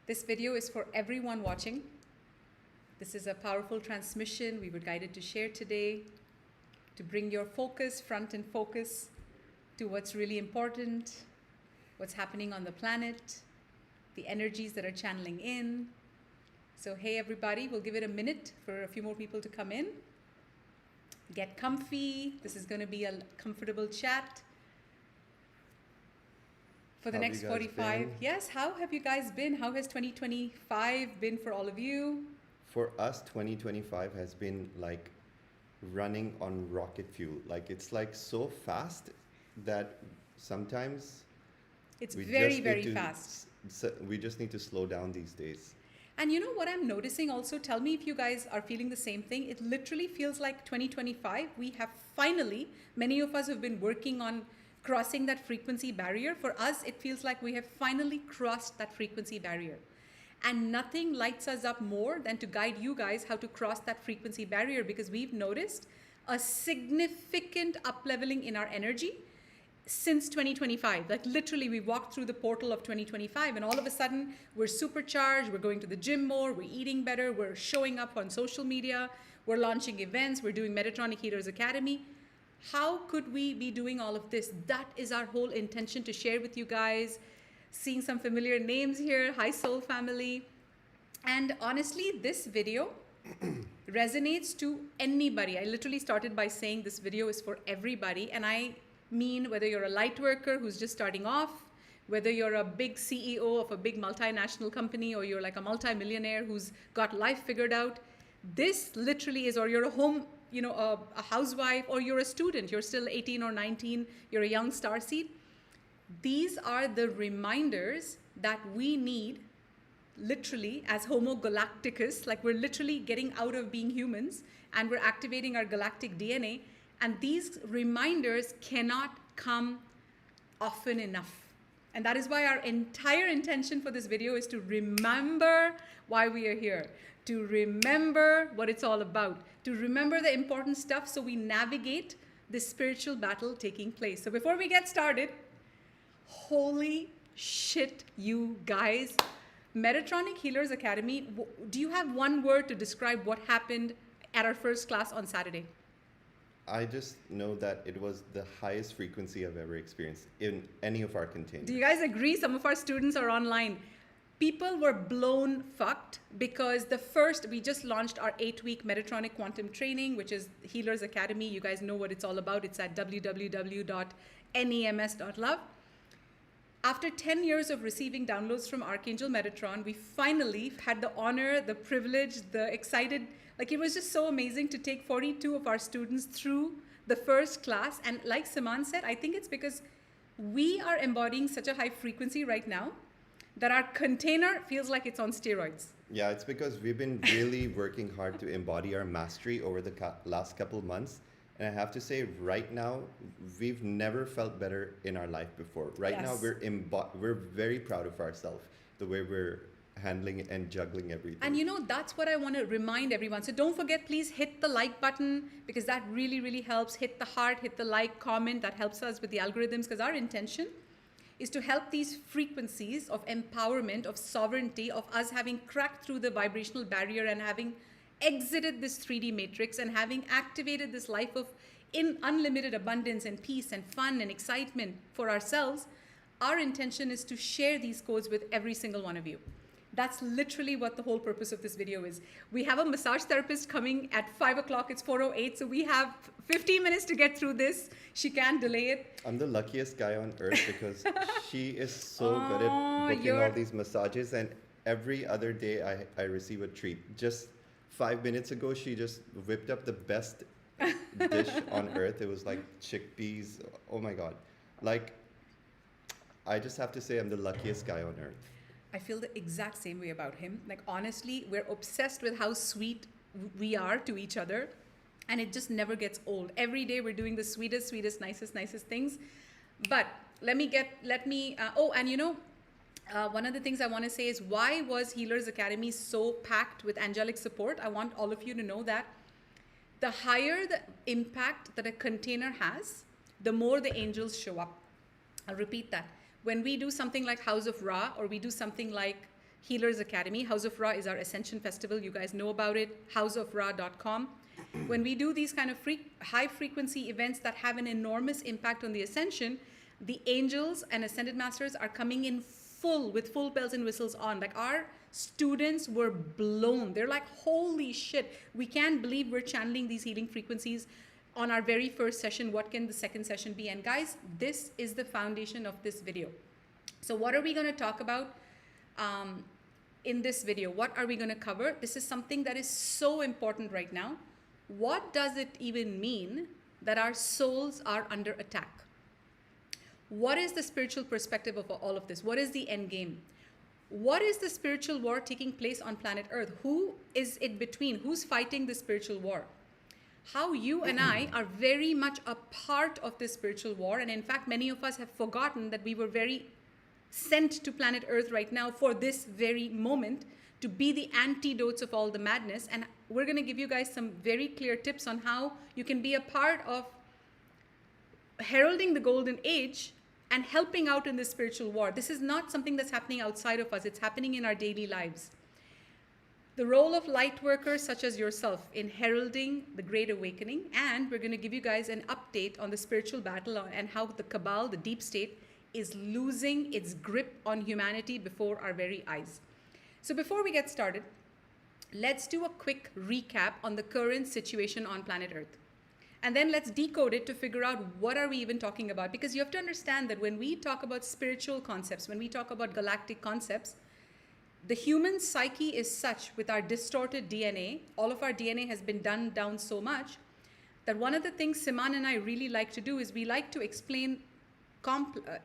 This video is for everyone watching. This is a powerful transmission we were guided to share today to bring your focus, front and focus, to what's really important, what's happening on the planet, the energies that are channeling in. So hey everybody, we'll give it a minute for a few more people to come in. Get comfy. This is going to be a comfortable chat for the next 45. Yes, how have you guys been? How has 2025 been for all of you? For us, 2025 has been like running on rocket fuel. Like it's like so fast that sometimes it's very fast. We just need to slow down these days. And you know what I'm noticing also? Tell me if you guys are feeling the same thing. It literally feels like 2025. We have finally, many of us have been working on crossing that frequency barrier. For us, it feels like we have finally crossed that frequency barrier. And nothing lights us up more than to guide you guys how to cross that frequency barrier, because we've noticed a significant up-leveling in our energy since 2025. Like literally we walked through the portal of 2025 and all of a sudden we're supercharged, we're going to the gym more, we're eating better, we're showing up on social media, we're launching events, we're doing Metatronic Healers Academy. How could we be doing all of this? That is our whole intention to share with you guys. Seeing some familiar names here. Hi Soul Family. And honestly, this video resonates to anybody. I literally started by saying this video is for everybody, and I mean whether you're a light worker who's just starting off, whether you're a big CEO of a big multinational company, or you're like a multi-millionaire who's got life figured out. This literally is, or you're a home, a housewife, or you're a student, you're still 18 or 19, you're a young starseed. These are the reminders that we need literally as Homo Galacticus, like we're literally getting out of being humans and we're activating our galactic DNA. And these reminders cannot come often enough. And that is why our entire intention for this video is to remember why we are here, to remember what it's all about, to remember the important stuff so we navigate this spiritual battle taking place. So before we get started, holy shit, you guys. Metatronic Healers Academy, do you have one word to describe what happened at our first class on Saturday? I just know that it was the highest frequency I've ever experienced in any of our containers. Do you guys agree? Some of our students are online. People were blown fucked because we just launched our 8-week Metatronic Quantum Training, which is Healers Academy. You guys know what it's all about. It's at www.nems.love. After 10 years of receiving downloads from Archangel Metatron, we finally had the honor, the privilege, the excited, like it was just so amazing to take 42 of our students through the first class. And like Siman said, I think it's because we are embodying such a high frequency right now that our container feels like it's on steroids. Yeah, it's because we've been really working hard to embody our mastery over the last couple of months. And I have to say, right now, we've never felt better in our life before. Right now, we're very proud of ourselves, the way we're handling and juggling everything. And that's what I want to remind everyone. So don't forget, please hit the like button, because that really, really helps. Hit the heart, hit the like, comment. That helps us with the algorithms, because our intention is to help these frequencies of empowerment, of sovereignty, of us having cracked through the vibrational barrier and having exited this 3D matrix and having activated this life of unlimited abundance and peace and fun and excitement for ourselves. Our intention is to share these codes with every single one of you. That's literally what the whole purpose of this video is. We have a massage therapist coming at 5 o'clock. It's 4:08, so we have 15 minutes to get through this. She can't delay it. I'm the luckiest guy on earth because she is so good at booking all these massages, and every other day I receive a treat. Just 5 minutes ago, she just whipped up the best dish on earth. It was like chickpeas. Oh my God. Like, I just have to say I'm the luckiest guy on earth. I feel the exact same way about him. Like, honestly, we're obsessed with how sweet we are to each other. And it just never gets old. Every day we're doing the sweetest, nicest things. But one of the things I want to say is, why was Healers Academy so packed with angelic support? I want all of you to know that the higher the impact that a container has, the more the angels show up. I'll repeat that. When we do something like House of Ra, or we do something like Healers Academy. House of Ra is our Ascension Festival. You guys know about it. houseofra.com. When we do these kind of high frequency events that have an enormous impact on the ascension, the angels and ascended masters are coming in full with full bells and whistles on. Like our students were blown. They're like, holy shit, we can't believe we're channeling these healing frequencies on our very first session. What can the second session be? And guys, this is the foundation of this video. So what are we going to talk about in this video? What are we going to cover? This is something that is so important right now. What does it even mean that our souls are under attack? What is the spiritual perspective of all of this? What is the end game? What is the spiritual war taking place on planet Earth? Who is it between? Who's fighting the spiritual war? How you and I are very much a part of this spiritual war. And in fact, many of us have forgotten that we were very sent to planet Earth right now for this very moment to be the antidotes of all the madness. And we're going to give you guys some very clear tips on how you can be a part of heralding the golden age and helping out in this spiritual war. This is not something that's happening outside of us. It's happening in our daily lives. The role of light workers such as yourself in heralding the Great Awakening. And we're going to give you guys an update on the spiritual battle and how the cabal, the deep state, is losing its grip on humanity before our very eyes. So before we get started, let's do a quick recap on the current situation on planet Earth. And then let's decode it to figure out what are we even talking about. Because you have to understand that when we talk about spiritual concepts, when we talk about galactic concepts, the human psyche is such with our distorted DNA, all of our DNA has been done down so much, that one of the things Siman and I really like to do is we like to explain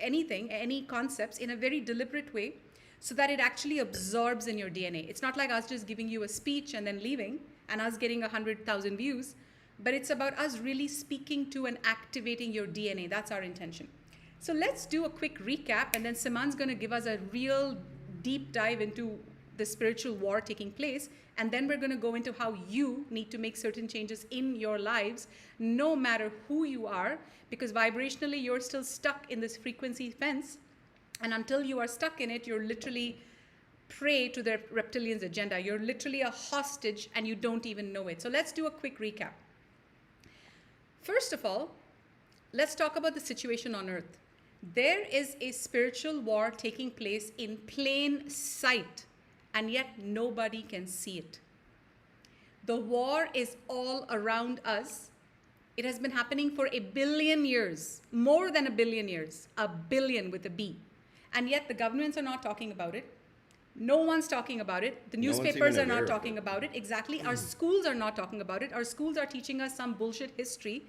anything, any concepts in a very deliberate way, so that it actually absorbs in your DNA. It's not like us just giving you a speech and then leaving and us getting 100,000 views, but it's about us really speaking to and activating your DNA. That's our intention. So let's do a quick recap, and then Siman's going to give us a real deep dive into the spiritual war taking place, and then we're going to go into how you need to make certain changes in your lives, no matter who you are, because vibrationally you're still stuck in this frequency fence. And until you are stuck in it, you're literally prey to the reptilians' agenda. You're literally a hostage and you don't even know it. So let's do a quick recap. First of all, let's talk about the situation on Earth. There is a spiritual war taking place in plain sight, and yet nobody can see it. The war is all around us. It has been happening for 1 billion years, more than 1 billion years, 1 billion with a B. And yet the governments are not talking about it. No one's talking about it. The newspapers are not talking about it. Exactly. Our schools are not talking about it. Our schools are teaching us some bullshit history.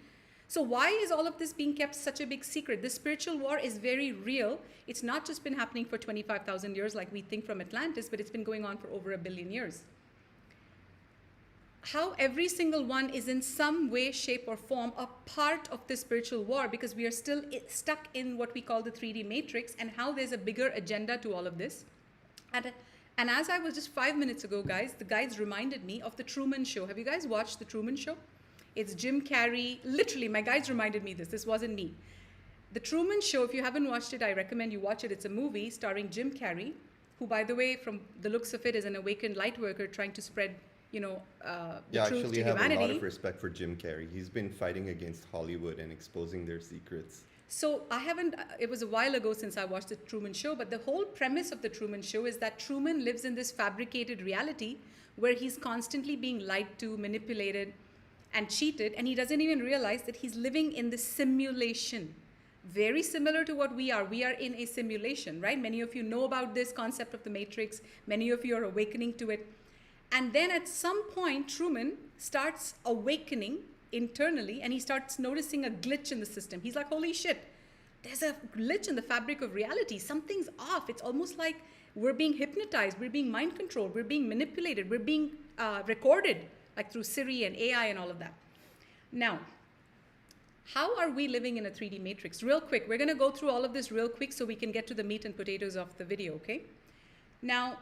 So why is all of this being kept such a big secret? This spiritual war is very real. It's not just been happening for 25,000 years like we think from Atlantis, but it's been going on for over 1 billion years. How every single one is in some way, shape, or form a part of this spiritual war, because we are still stuck in what we call the 3D matrix, and how there's a bigger agenda to all of this. And as I was just 5 minutes ago, guys, the guides reminded me of the Truman Show. Have you guys watched the Truman Show? It's Jim Carrey. Literally, my guides reminded me this. This wasn't me. The Truman Show, if you haven't watched it, I recommend you watch it. It's a movie starring Jim Carrey, who, by the way, from the looks of it, is an awakened light worker trying to spread the truth to humanity. I have a lot of respect for Jim Carrey. He's been fighting against Hollywood and exposing their secrets. So it was a while ago since I watched the Truman Show, but the whole premise of the Truman Show is that Truman lives in this fabricated reality where he's constantly being lied to, manipulated, and cheated, and he doesn't even realize that he's living in this simulation. Very similar to what we are. We are in a simulation, right? Many of you know about this concept of the matrix. Many of you are awakening to it. And then at some point, Truman starts awakening internally, and he starts noticing a glitch in the system. He's like, holy shit, there's a glitch in the fabric of reality. Something's off. It's almost like we're being hypnotized. We're being mind controlled. We're being manipulated. We're being recorded, like through Siri and AI and all of that. Now, how are we living in a 3D matrix? Real quick, we're going to go through all of this real quick so we can get to the meat and potatoes of the video, okay? Now,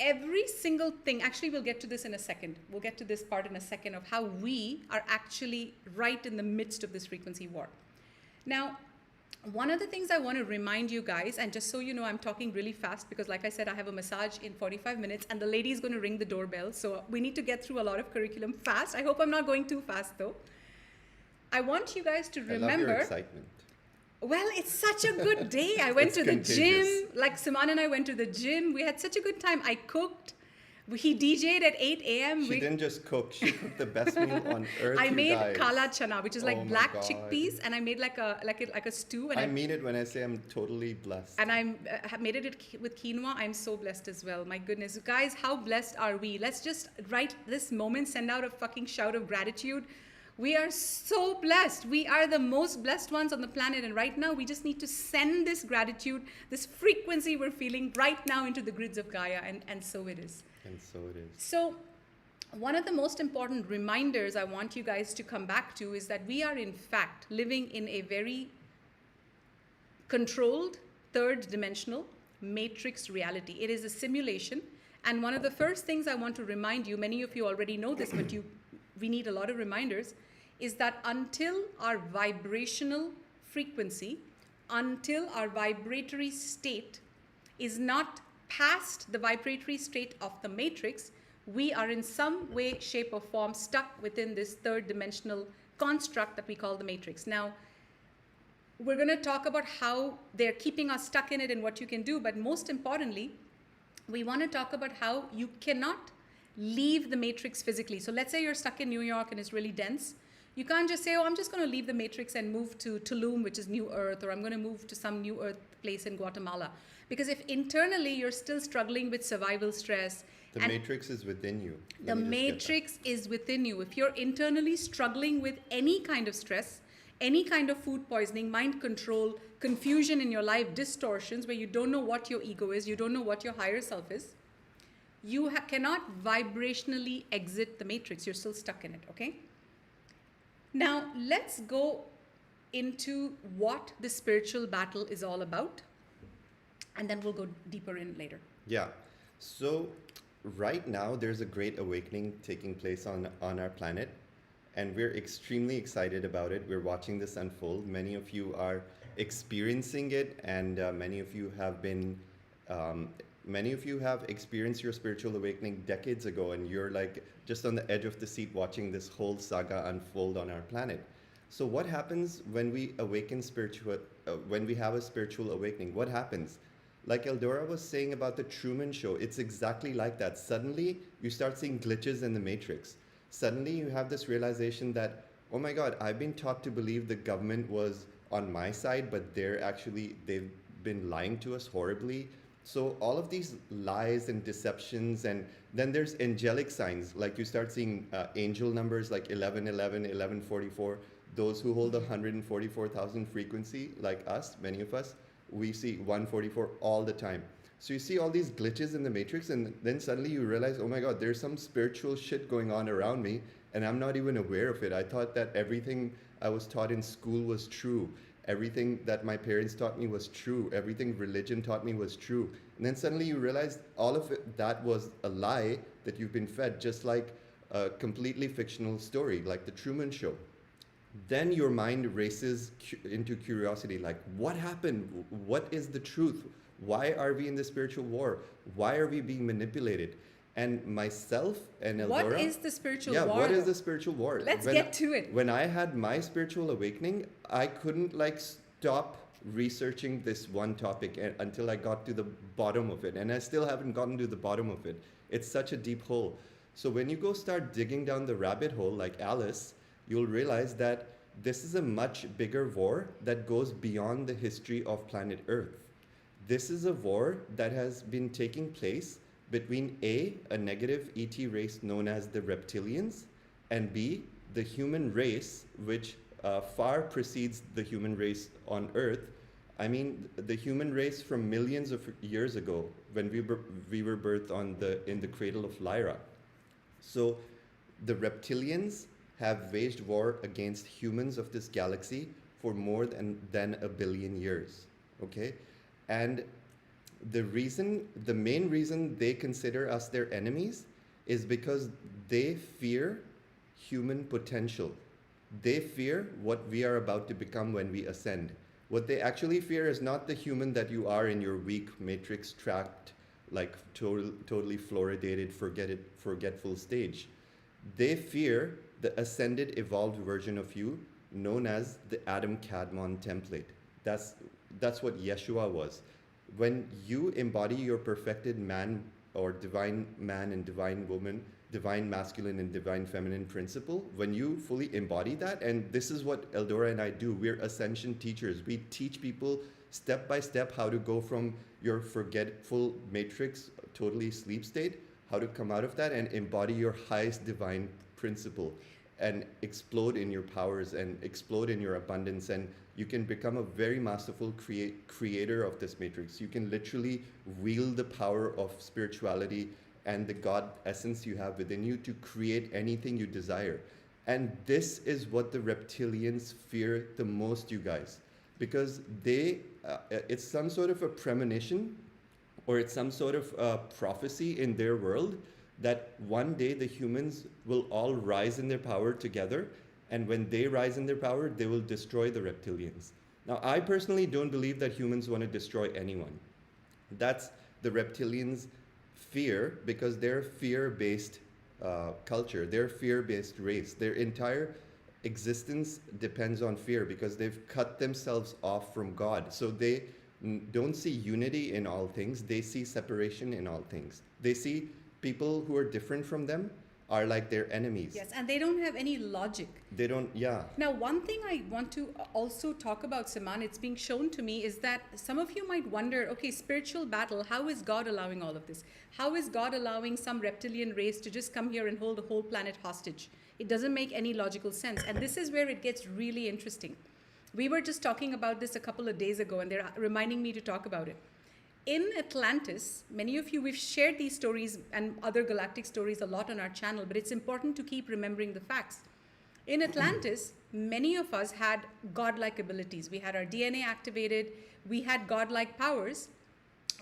every single thing, actually we'll get to this in a second. We'll get to this part in a second of how we are actually right in the midst of this frequency war. Now, One of the things I want to remind you guys, and just so you know, I'm talking really fast because, like I said, I have a massage in 45 minutes and the lady is going to ring the doorbell. So we need to get through a lot of curriculum fast. I hope I'm not going too fast though. I want you guys to remember. I love your excitement. Well, it's such a good day. I went to the contagious. gym. Like Siman and I went to the gym. We had such a good time. I cooked. He DJ'd at 8 a.m. She didn't just cook. She cooked the best meal on earth. I made guys. kala chana, which is like Oh my black God. chickpeas, and I made like a stew. And I mean it when I say I'm totally blessed. and I made it with quinoa. I'm so blessed as well. My goodness, guys, how blessed are we? Let's just right this moment send out a fucking shout of gratitude. We are so blessed. We are the most blessed ones on the planet, and right now we just need to send this gratitude, this frequency we're feeling right now into the grids of Gaia, and so it is. And so it is. So, one of the most important reminders I want you guys to come back to is that we are, in fact, living in a very controlled, third dimensional matrix reality. It is a simulation. And one of the first things I want to remind you, many of you already know this, but we need a lot of reminders, is that until our vibrational frequency, until our vibratory state is not past the vibratory state of the matrix, we are in some way, shape, or form stuck within this third dimensional construct that we call the matrix. Now, we're going to talk about how they're keeping us stuck in it and what you can do, but most importantly, we want to talk about how you cannot leave the matrix physically. So let's say you're stuck in New York and it's really dense. You can't just say, oh, I'm just going to leave the matrix and move to Tulum, which is New Earth, or I'm going to move to some New Earth place in Guatemala. Because if internally you're still struggling with survival stress. The matrix is within you. The matrix is within you. If you're internally struggling with any kind of stress, any kind of food poisoning, mind control, confusion in your life, distortions where you don't know what your ego is, you don't know what your higher self is, you cannot vibrationally exit the matrix. You're still stuck in it, okay? Now, let's go into what the spiritual battle is all about, and then we'll go deeper in later. Yeah. So right now, there's a great awakening taking place on our planet, and we're extremely excited about it. We're watching this unfold. Many of you are experiencing it, and many of you have experienced your spiritual awakening decades ago, and you're like just on the edge of the seat watching this whole saga unfold on our planet. So what happens when we awaken when we have a spiritual awakening? What happens? Like Eldora was saying about the Truman Show, it's exactly like that. Suddenly, you start seeing glitches in the matrix. Suddenly, you have this realization that, oh my God, I've been taught to believe the government was on my side, but they've been lying to us horribly. So all of these lies and deceptions, and then there's angelic signs, like you start seeing angel numbers like 1111, 1144, those who hold 144,000 frequency, like us, many of us, we see 144 all the time. So you see all these glitches in the matrix, and then suddenly you realize, oh my God, there's some spiritual shit going on around me, and I'm not even aware of it. I thought that everything I was taught in school was true. Everything that my parents taught me was true. Everything religion taught me was true. And then suddenly you realize all of it, that was a lie that you've been fed, just like a completely fictional story, like the Truman Show. Then your mind races into curiosity, like, what happened? What is the truth? Why are we in the spiritual war? Why are we being manipulated? And myself and Eldora... What is the spiritual war? Yeah, what is the spiritual war? Let's get to it. When I had my spiritual awakening, I couldn't stop researching this one topic until I got to the bottom of it. And I still haven't gotten to the bottom of it. It's such a deep hole. So when you go start digging down the rabbit hole like Alice, you'll realize that this is a much bigger war that goes beyond the history of planet Earth. This is a war that has been taking place between A, negative ET race known as the reptilians, and B, the human race, which far precedes the human race on Earth. I mean, the human race from millions of years ago, when we were birthed in the cradle of Lyra. So the reptilians have waged war against humans of this galaxy for more than a billion years, okay? And the main reason they consider us their enemies is because they fear human potential. They fear what we are about to become when we ascend. What they actually fear is not the human that you are in your weak, matrix trapped, like totally fluoridated, forgetful stage. They fear the ascended, evolved version of you known as the Adam Kadmon template. That's, that's what Yeshua was. When you embody your perfected man or divine man and divine woman, divine masculine and divine feminine principle, when you fully embody that, and this is what Eldora and I do, we're ascension teachers. We teach people step by step how to go from your forgetful matrix, totally sleep state, how to come out of that and embody your highest divine principle and explode in your powers and explode in your abundance, and you can become a very masterful creator of this matrix. You can literally wield the power of spirituality and the God essence you have within you to create anything you desire. And this is what the reptilians fear the most, you guys, because it's some sort of a premonition, or it's some sort of prophecy in their world that one day the humans will all rise in their power together, and when they rise in their power, they will destroy the reptilians. Now, I personally don't believe that humans want to destroy anyone. That's the reptilians' fear, because they're fear-based culture, they're fear-based race. Their entire existence depends on fear because they've cut themselves off from God. So they don't see unity in all things, they see separation in all things. They see people who are different from them are like their enemies. Yes, and they don't have any logic. They don't, yeah. Now, one thing I want to also talk about, Siman, it's being shown to me, is that some of you might wonder, okay, spiritual battle, how is God allowing all of this? How is God allowing some reptilian race to just come here and hold the whole planet hostage? It doesn't make any logical sense. And this is where it gets really interesting. We were just talking about this a couple of days ago, and they're reminding me to talk about it. In Atlantis, many of you, we've shared these stories and other galactic stories a lot on our channel, but it's important to keep remembering the facts. In Atlantis, many of us had godlike abilities. We had our DNA activated, we had godlike powers,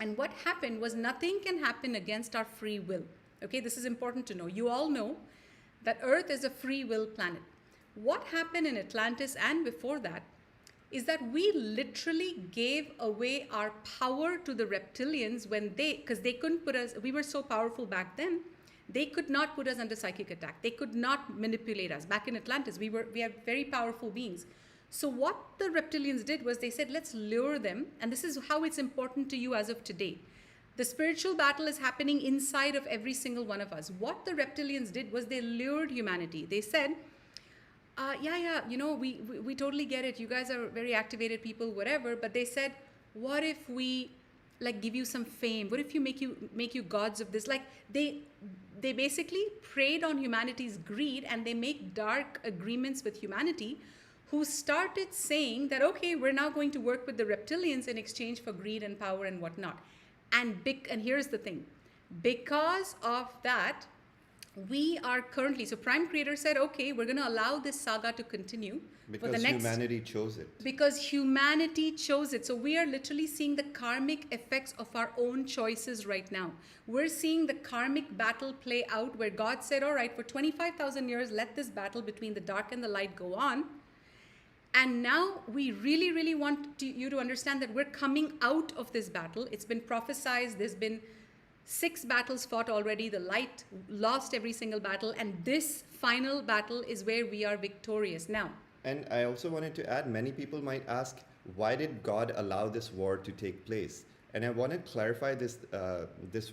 and what happened was nothing can happen against our free will. Okay, this is important to know. You all know that Earth is a free will planet. What happened in Atlantis and before that is that we literally gave away our power to the reptilians when because they couldn't put us, we were so powerful back then, they could not put us under psychic attack. They could not manipulate us. Back in Atlantis, we are very powerful beings. So what the reptilians did was they said, let's lure them. And this is how it's important to you as of today. The spiritual battle is happening inside of every single one of us. What the reptilians did was they lured humanity. They said, you know, we totally get it. You guys are very activated people, whatever. But they said, what if we like give you some fame? What if you make you gods of this? Like they basically preyed on humanity's greed, and they make dark agreements with humanity, who started saying that, okay, we're now going to work with the reptilians in exchange for greed and power and whatnot. And here's the thing, because of that, we are currently, so Prime Creator said, okay, we're going to allow this saga to continue. Because for the next, humanity chose it. Because humanity chose it. So we are literally seeing the karmic effects of our own choices right now. We're seeing the karmic battle play out where God said, all right, for 25,000 years, let this battle between the dark and the light go on. And now we really, really want you to understand that we're coming out of this battle. It's been prophesized. There's been 6 battles fought already. The light lost every single battle. And this final battle is where we are victorious now. And I also wanted to add, many people might ask, why did God allow this war to take place? And I want to clarify this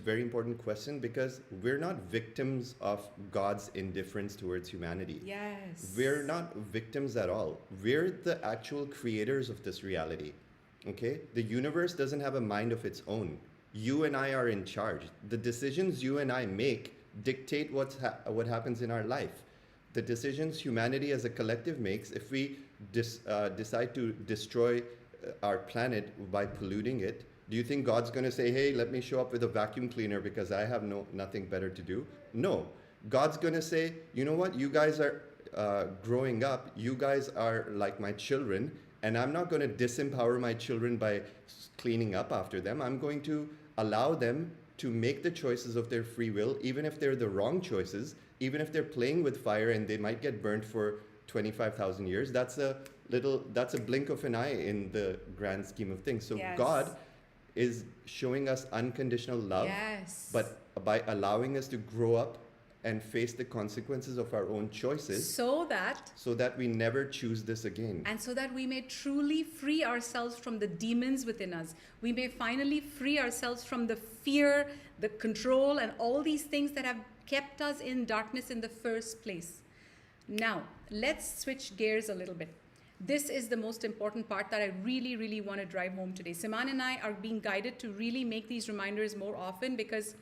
very important question, because we're not victims of God's indifference towards humanity. Yes. We're not victims at all. We're the actual creators of this reality. Okay? The universe doesn't have a mind of its own. You and I are in charge. The decisions you and I make dictate what happens in our life. The decisions humanity as a collective makes, if we decide to destroy our planet by polluting it, do you think God's going to say, hey, let me show up with a vacuum cleaner because I have nothing better to do? No. God's going to say, you know what? You guys are growing up. You guys are like my children, and I'm not going to disempower my children by cleaning up after them. I'm going to allow them to make the choices of their free will, even if they're the wrong choices, even if they're playing with fire and they might get burnt for 25,000 years. That's a that's a blink of an eye in the grand scheme of things. So Yes. God is showing us unconditional love, Yes. but by allowing us to grow up and face the consequences of our own choices so that we never choose this again. and so that we may truly free ourselves from the demons within us. We may finally free ourselves from the fear, the control, and all these things that have kept us in darkness in the first place. Now, let's switch gears a little bit. This is the most important part that I really, really want to drive home today. Siman and I are being guided to really make these reminders more often, because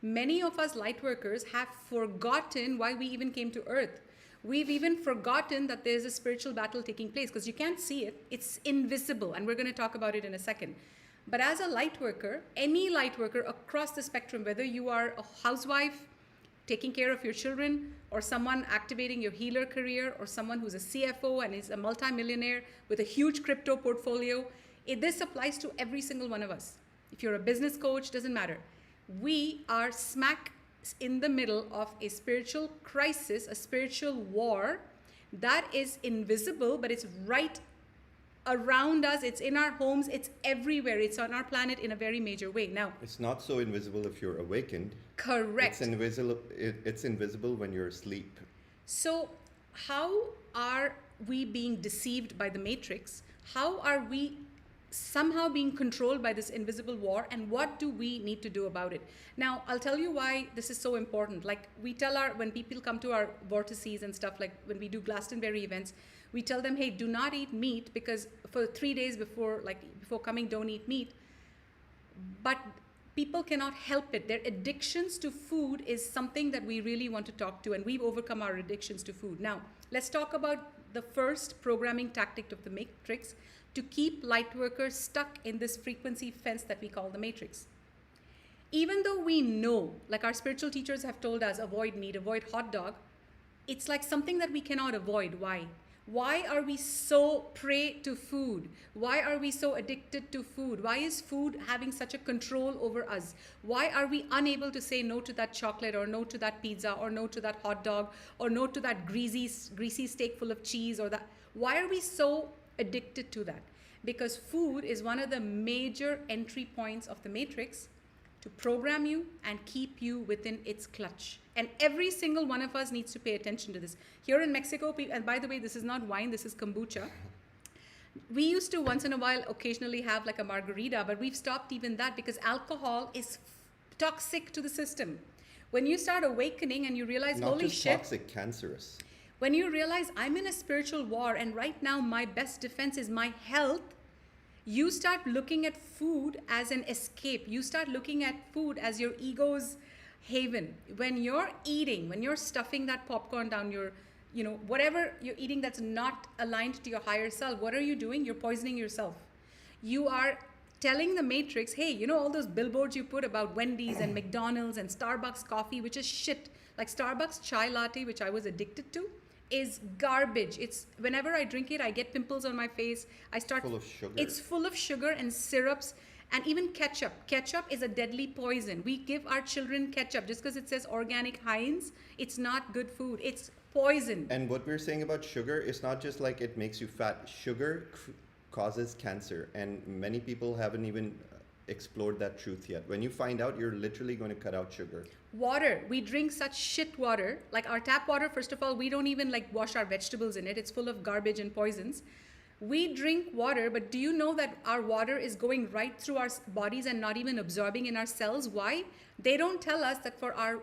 many of us light workers have forgotten why we even came to earth. We've even forgotten that there's a spiritual battle taking place, because you can't see it. It's invisible, and we're going to talk about it in a second. But as a light worker, any light worker across the spectrum, whether you are a housewife taking care of your children, or someone activating your healer career, or someone who's a CFO and is a multimillionaire with a huge crypto portfolio, this applies to every single one of us. If you're a business coach, doesn't matter. We are smack in the middle of a spiritual crisis, a spiritual war that is invisible, but it's right around us. It's in our homes. It's everywhere. It's on our planet in a very major way. Now, It's not so invisible if you're awakened. correct. It's invisible when you're asleep. So, how are we being deceived by the matrix? How are we somehow being controlled by this invisible war, and what do we need to do about it? Now, I'll tell you why this is so important. Like, we tell when people come to our vortices and stuff, like when we do Glastonbury events, we tell them, hey, do not eat meat, because for 3 days before coming, don't eat meat. But people cannot help it. Their addictions to food is something that we really want to talk to, and we've overcome our addictions to food. Now, let's talk about the first programming tactic of the matrix to keep light workers stuck in this frequency fence that we call the matrix. Even though we know, like our spiritual teachers have told us, avoid meat, avoid hot dog, it's like something that we cannot avoid. Why? Why are we so prey to food? Why are we so addicted to food? Why is food having such a control over us? Why are we unable to say no to that chocolate, or no to that pizza, or no to that hot dog, or no to that greasy steak full of cheese, or that? Why are we so addicted to that? Because food is one of the major entry points of the matrix to program you and keep you within its clutch. And every single one of us needs to pay attention to this. Here in Mexico, and by the way, this is not wine, this is kombucha. We used to once in a while occasionally have like a margarita, but we've stopped even that, because alcohol is toxic to the system. When you start awakening and you realize, Not holy just shit, toxic, cancerous. when you realize I'm in a spiritual war and right now my best defense is my health, you start looking at food as an escape. You start looking at food as your ego's haven. When you're eating, when you're stuffing that popcorn down your, whatever you're eating that's not aligned to your higher self, what are you doing? You're poisoning yourself. You are telling the matrix, hey, all those billboards you put about Wendy's and McDonald's and Starbucks coffee, which is shit. Like Starbucks chai latte, which I was addicted to, is garbage. It's whenever I drink it, I get pimples on my face. Full of sugar. It's full of sugar and syrups, and even ketchup. Ketchup is a deadly poison. We give our children ketchup just because it says organic Heinz. It's not good food. It's poison. And what we're saying about sugar is not just like it makes you fat. Sugar causes cancer, and many people haven't even explored that truth yet. When you find out, you're literally going to cut out sugar. Water. We drink such shit water. Like our tap water, first of all, we don't even wash our vegetables in it. It's full of garbage and poisons. We drink water, but do you know that our water is going right through our bodies and not even absorbing in our cells? Why? They don't tell us that for our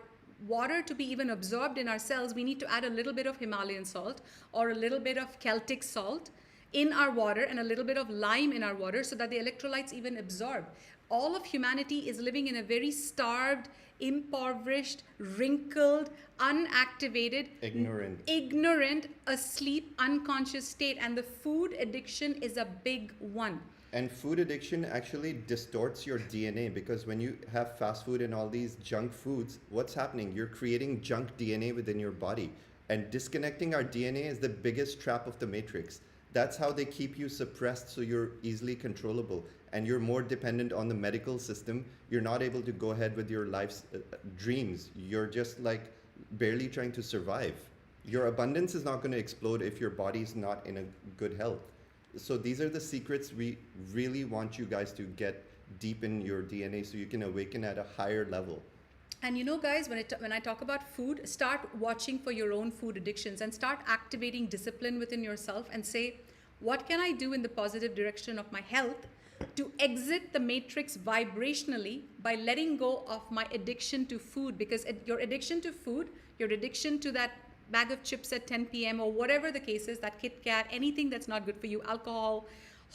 water to be even absorbed in our cells, we need to add a little bit of Himalayan salt or a little bit of Celtic salt in our water and a little bit of lime in our water so that the electrolytes even absorb. All of humanity is living in a very starved, impoverished, wrinkled, unactivated, ignorant, asleep, unconscious state. And the food addiction is a big one. And food addiction actually distorts your DNA, because when you have fast food and all these junk foods, what's happening? You're creating junk DNA within your body. And disconnecting our DNA is the biggest trap of the matrix. That's how they keep you suppressed, so you're easily controllable and you're more dependent on the medical system. You're not able to go ahead with your life's dreams. You're just like barely trying to survive. Your abundance is not going to explode if your body's not in a good health. So these are the secrets we really want you guys to get deep in your DNA so you can awaken at a higher level. And you know, guys, when I talk about food, start watching for your own food addictions and start activating discipline within yourself and say, what can I do in the positive direction of my health to exit the matrix vibrationally by letting go of my addiction to food? Because your addiction to food, your addiction to that bag of chips at 10 p.m. or whatever the case is, that Kit Kat, anything that's not good for you, alcohol,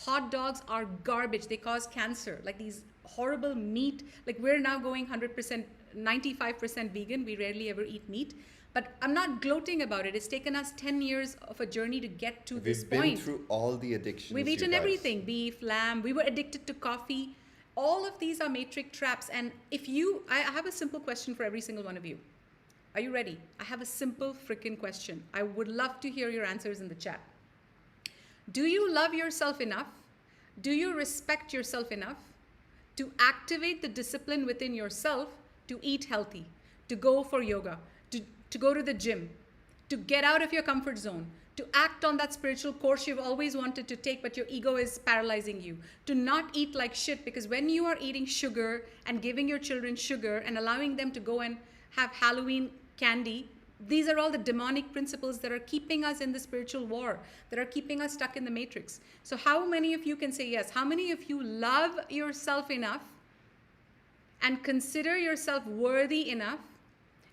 hot dogs are garbage. They cause cancer. Like these horrible meat, like we're now going 100%, 95% vegan. We rarely ever eat meat. But I'm not gloating about it. It's taken us 10 years of a journey to get to this point. We've been through all the addictions. We've eaten everything, beef, lamb. We were addicted to coffee. All of these are matrix traps. And I have a simple question for every single one of you. Are you ready? I have a simple freaking question. I would love to hear your answers in the chat. Do you love yourself enough? Do you respect yourself enough to activate the discipline within yourself to eat healthy, to go for yoga, to go to the gym, to get out of your comfort zone, to act on that spiritual course you've always wanted to take, but your ego is paralyzing you, to not eat like shit? Because when you are eating sugar and giving your children sugar and allowing them to go and have Halloween candy, these are all the demonic principles that are keeping us in the spiritual war, that are keeping us stuck in the matrix. So how many of you can say yes? How many of you love yourself enough and consider yourself worthy enough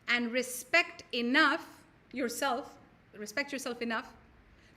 and respect yourself enough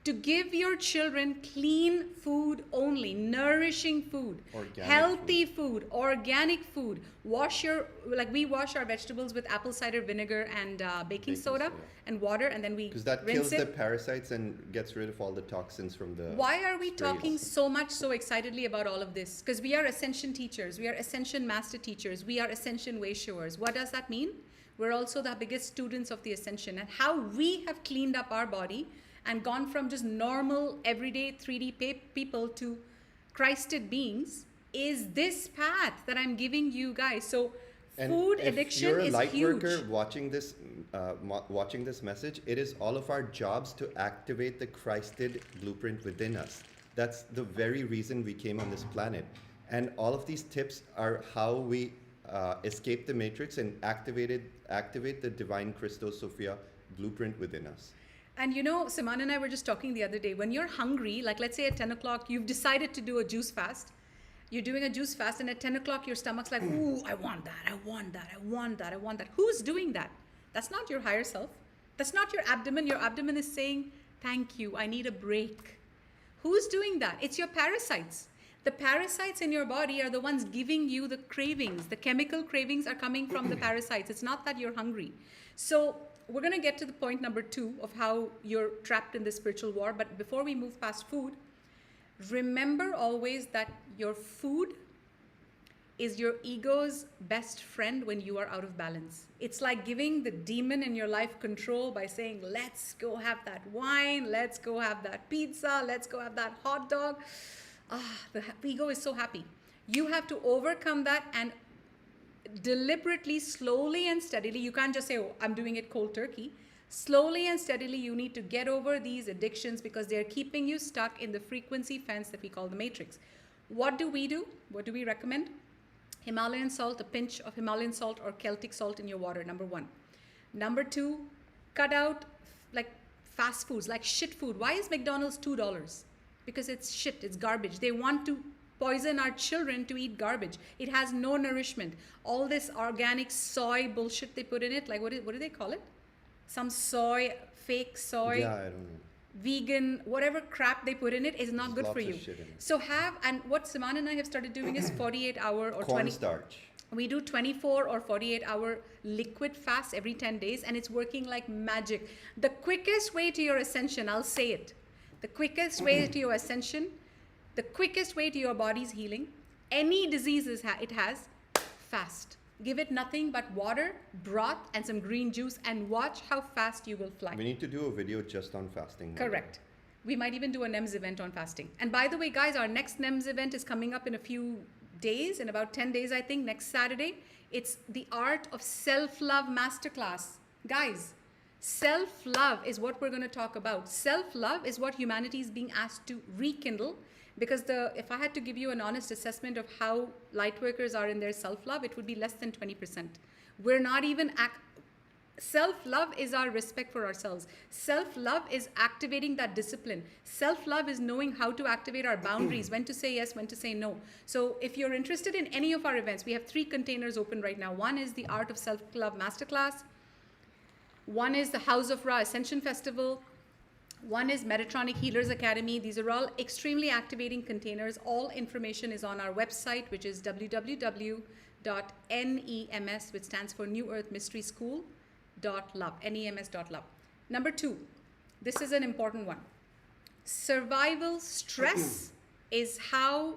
to give your children clean food only, nourishing food, healthy food, organic food. We wash our vegetables with apple cider vinegar and baking soda and water, and then we because that kills the parasites and gets rid of all the toxins from the Why are we talking so excitedly about all of this? Because we are Ascension teachers, we are Ascension master teachers, we are Ascension way showers. What does that mean? We're also the biggest students of the Ascension, and how we have cleaned up our body and gone from just normal, everyday 3D people to Christed beings is this path that I'm giving you guys. So food addiction is huge. If you're a light worker watching this message, it is all of our jobs to activate the Christed blueprint within us. That's the very reason we came on this planet. And all of these tips are how we escape the matrix and activate the divine Christos Sophia blueprint within us. And you know, Siman and I were just talking the other day, when you're hungry, like let's say at 10 o'clock, you've decided to do a juice fast. You're doing a juice fast, and at 10 o'clock, your stomach's like, ooh, I want that, I want that, I want that, I want that. Who's doing that? That's not your higher self. That's not your abdomen. Your abdomen is saying, thank you, I need a break. Who's doing that? It's your parasites. The parasites in your body are the ones giving you the cravings. The chemical cravings are coming from the parasites. It's not that you're hungry. So we're going to get to the point number 2 of how you're trapped in this spiritual war. But before we move past food, remember always that your food is your ego's best friend when you are out of balance. It's like giving the demon in your life control by saying, let's go have that wine, let's go have that pizza, let's go have that hot dog. The ego is so happy. You have to overcome that and deliberately, slowly and steadily. You can't just say, oh, I'm doing it cold turkey. Slowly and steadily, you need to get over these addictions because they're keeping you stuck in the frequency fence that we call the matrix. What do we do? What do we recommend? Himalayan salt, a pinch of Himalayan salt or Celtic salt in your water, number 1. Number 2, cut out like fast foods, like shit food. Why is McDonald's $2? Because it's shit, it's garbage. They want to poison our children to eat garbage. It has no nourishment. All this organic soy bullshit they put in it, like what do they call it? Some soy, fake soy. Yeah, I don't know. Vegan, whatever crap they put in it is not good for you. So and what Siman and I have started doing is 48-hour or cornstarch. We do 24 or 48-hour liquid fast every 10 days, and it's working like magic. The quickest way to your ascension, I'll say it. The quickest way to your ascension, the quickest way to your body's healing, any diseases it has, fast. Give it nothing but water, broth, and some green juice, and watch how fast you will fly. We need to do a video just on fasting. Correct. We might even do a NEMS event on fasting. And by the way, guys, our next NEMS event is coming up in a few days, in about 10 days, I think, next Saturday. It's the Art of Self-Love Masterclass. Guys, Self-love is what we're going to talk about. Self-love is what humanity is being asked to rekindle, because if I had to give you an honest assessment of how light workers are in their self-love, it would be less than 20%. We're not even self-love is our respect for ourselves. Self-love is activating that discipline. Self-love is knowing how to activate our boundaries, when to say yes, when to say no. So if you're interested in any of our events, we have 3 containers open right now. One is the Art of Self-Love Masterclass. One is the House of Ra Ascension Festival. One is Metatronic Healers Academy. These are all extremely activating containers. All information is on our website, which is www.NEMS, which stands for New Earth Mystery School. .love, NEMS.love. Number 2, this is an important one. Survival stress is how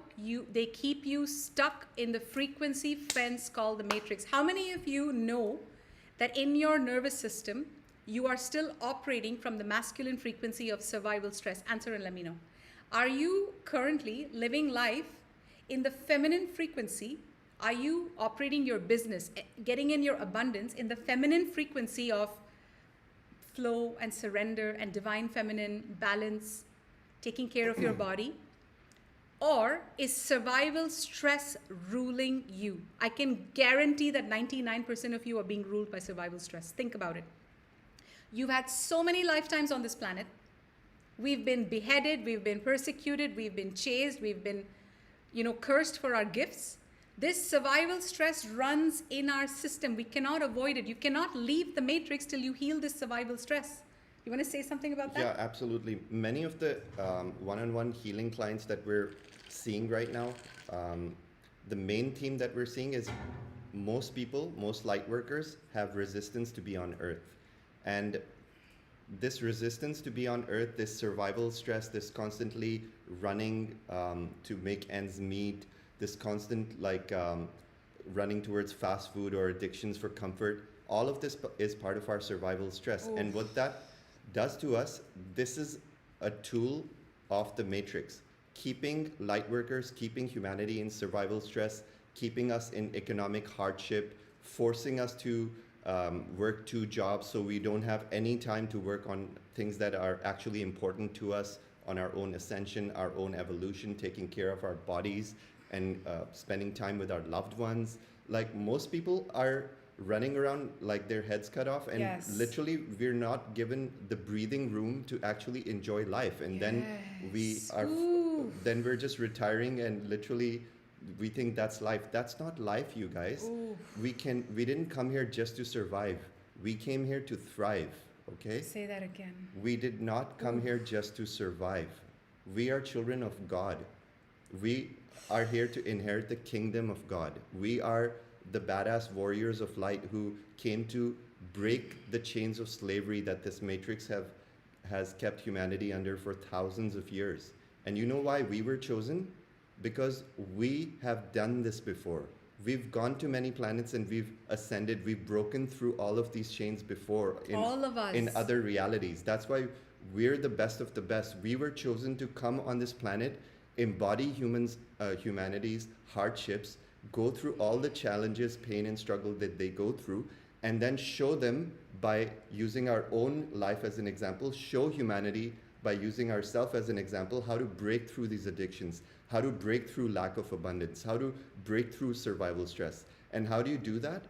they keep you stuck in the frequency fence called the matrix. How many of you know that in your nervous system, you are still operating from the masculine frequency of survival stress? Answer and let me know. Are you currently living life in the feminine frequency? Are you operating your business, getting in your abundance in the feminine frequency of flow and surrender and divine feminine balance, taking care of your body? Or is survival stress ruling you? I can guarantee that 99% of you are being ruled by survival stress. Think about it. You've had so many lifetimes on this planet. We've been beheaded, we've been persecuted, we've been chased, we've been, cursed for our gifts. This survival stress runs in our system. We cannot avoid it. You cannot leave the matrix till you heal this survival stress. You want to say something about that? Yeah, absolutely. Many of the one-on-one healing clients that we're seeing right now, the main theme that we're seeing is most people, most light workers have resistance to be on Earth. And this resistance to be on Earth, this survival stress, this constantly running to make ends meet, this constant running towards fast food or addictions for comfort, all of this is part of our survival stress. Oof. And what that does to us, this is a tool of the matrix, keeping light workers, keeping humanity in survival stress, keeping us in economic hardship, forcing us to work 2 jobs so we don't have any time to work on things that are actually important to us, on our own ascension, our own evolution, taking care of our bodies, and spending time with our loved ones. Like, most people are running around like their heads cut off, and yes. Literally we're not given the breathing room to actually enjoy life. And yes. Then we're just retiring, and literally we think that's life. That's not life, you guys. Ooh. We didn't come here just to survive. We came here to thrive, okay? Say that again. We did not come here just to survive. We are children of God. We are here to inherit the kingdom of God. We are the badass warriors of light who came to break the chains of slavery that this matrix has kept humanity under for thousands of years. And you know why we were chosen? Because we have done this before. We've gone to many planets and we've ascended. We've broken through all of these chains before all of us. In other realities. That's why we're the best of the best. We were chosen to come on this planet, embody humanity's hardships, go through all the challenges, pain, and struggle that they go through, and then show them by using our own life as an example, show humanity by using ourselves as an example how to break through these addictions, how to break through lack of abundance, how to break through survival stress. And how do you do that?